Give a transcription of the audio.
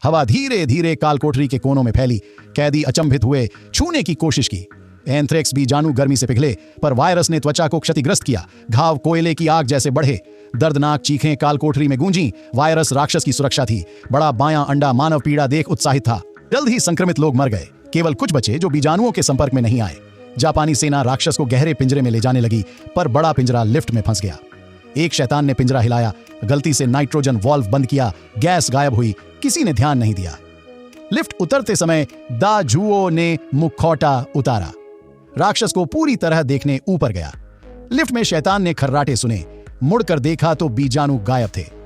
हवा धीरे धीरे कालकोठरी के कोनों में फैली। कैदी अचंभित हुए, छूने की कोशिश की। एंथ्रेक्स बीजाणु गर्मी से पिघले, पर वायरस ने त्वचा को क्षतिग्रस्त किया। घाव कोयले की आग जैसे बढ़े। दर्दनाक चीखें कालकोठरी में गूंजी। वायरस राक्षस की सुरक्षा थी। बड़ा बायां अंडा मानव पीड़ा देख उत्साहित था। जल्द ही संक्रमित लोग मर गए। केवल कुछ बचे जो बीजाणुओं के संपर्क में नहीं आए। जापानी सेना राक्षस को गहरे पिंजरे में ले जाने लगी, पर बड़ा पिंजरा लिफ्ट में फंस गया। एक शैतान ने पिंजरा हिलाया, गलती से नाइट्रोजन वाल्व बंद किया, गैस गायब हुई। किसी ने ध्यान नहीं दिया। लिफ्ट उतरते समय दा जुओ ने मुखौटा उतारा। राक्षस को पूरी तरह देखने ऊपर गया। लिफ्ट में शैतान ने खर्राटे सुने। मुड़कर देखा तो बीजाणु गायब थे।